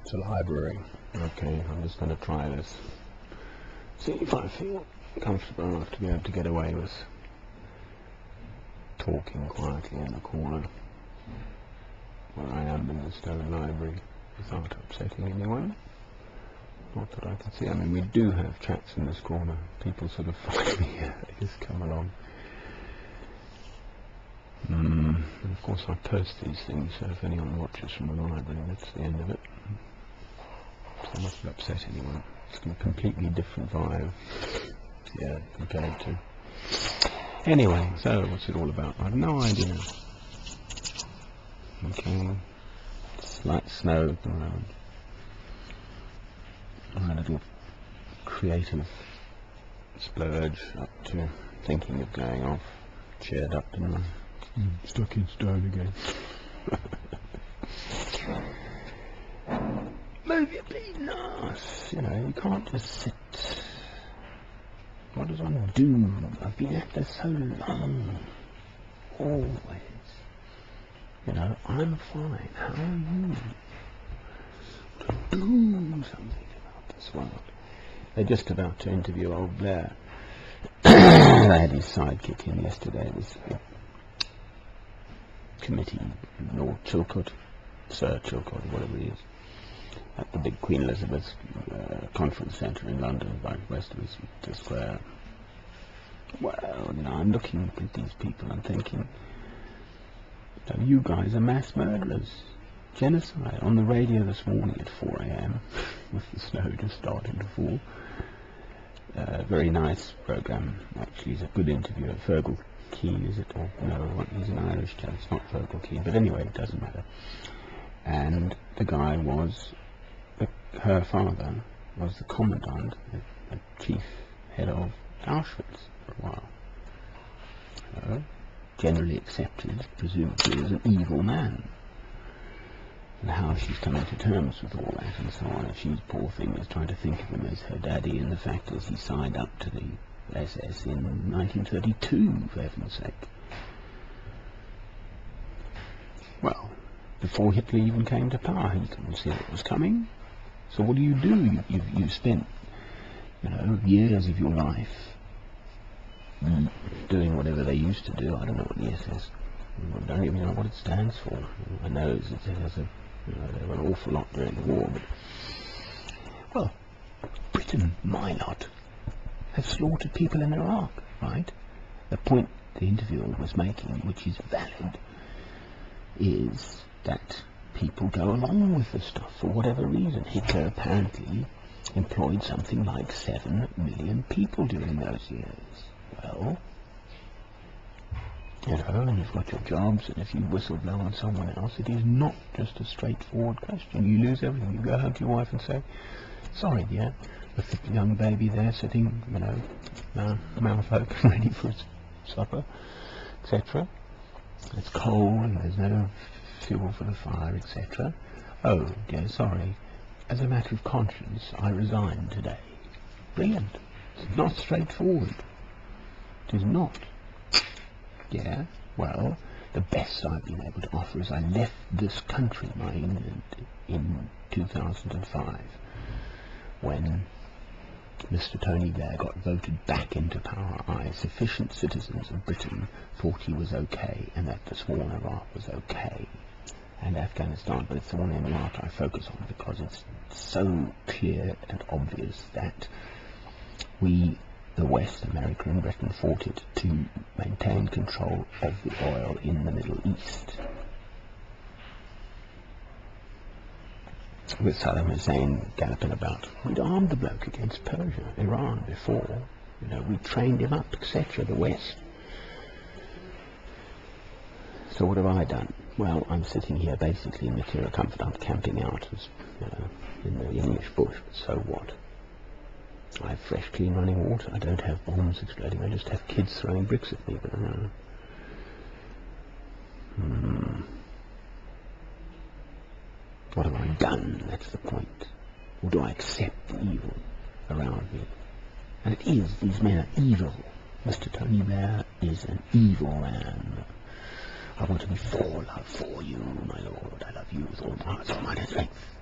It's a library. Okay, I'm just going to try this. See if I feel comfortable enough to be able to get away with talking quietly in a corner where I am in the Stone Library without upsetting anyone. Not that I can see. I mean, we do have chats in this corner. People sort of find me here. They just come along. And of course I post these things, so if anyone watches from the library, that's the end of it. So I mustn't upset anyone. It's a completely different vibe, yeah, compared to... Anyway, so what's it all about? I have no idea. Okay, slight snow at the moment. My little creative splurge up to thinking of going off cheered up, didn't I? Stuck in stone again. Move your penis! You know, you can't just sit. What does one do? I've been at this so long. Always. You know, I'm fine. How are you? To do something about this world. They're just about to interview old Blair. They had his sidekick in yesterday, this committee, Lord Chilcot, Sir Chilcot, whatever he is, at the big Queen Elizabeth conference centre in London, right west of Westminster Square. Well, you know, I'm looking at these people and thinking, you guys are mass murderers. Genocide. On the radio this morning at 4 AM, with the snow just starting to fall. Very nice programme, actually. He's a good interviewer. Fergal Keane, is it? Or no, he's an Irish chap. It's not Fergal Keane, but anyway, it doesn't matter. And the guy was, her father was the commandant, the chief head of Auschwitz for a while. So, generally accepted, presumably, as an evil man. And how she's coming to terms with all that and so on. And she, poor thing, is trying to think of him as her daddy, and the fact is he signed up to the SS in 1932, for heaven's sake. Well, before Hitler even came to power, he couldn't see it was coming. So what do? You spent, you know, years of your life doing whatever they used to do. I don't know what the SS, I don't even know what it stands for. I know it has a, you know, they were an awful lot during the war, but, well, Britain, my lot, have slaughtered people in Iraq, right? The point the interviewer was making, which is valid, is that people go along with the stuff for whatever reason. Hitler apparently employed something like 7 million people during those years. Well, you know, and you've got your jobs, and if you whistleblow on someone else, it is not just a straightforward question. You lose everything. You go home to your wife and say, sorry, dear, with the young baby there sitting, you know, mouth open, ready for its supper, etc. It's cold, and there's no fuel for the fire, etc. Oh, dear, sorry. As a matter of conscience, I resign today. Brilliant. It's not straightforward. It is not. Yeah, well, the best I've been able to offer is I left this country, my England, in 2005, when Mr. Tony Blair got voted back into power. Sufficient citizens of Britain thought he was okay, and that the war in Iraq was okay, and Afghanistan, but it's the one in Iraq I focus on because it's so clear and obvious that we, the West, America and Britain, fought it to maintain control of the oil in the Middle East. With Saddam Hussein galloping about, we'd armed the bloke against Persia, Iran before, you know, we trained him up, etc., the West. So what have I done? Well, I'm sitting here basically in material comfort. I'm camping out, as, you know, in the English bush, but so what? I have fresh, clean running water. I don't have bombs exploding. I just have kids throwing bricks at me, but I don't know. What have I done? That's the point. Or do I accept the evil around me? And it is. These men are evil. Mr. Tony Blair is an evil man. I want to be for love for you, my lord. I love you with all my heart, soul, mind and strength.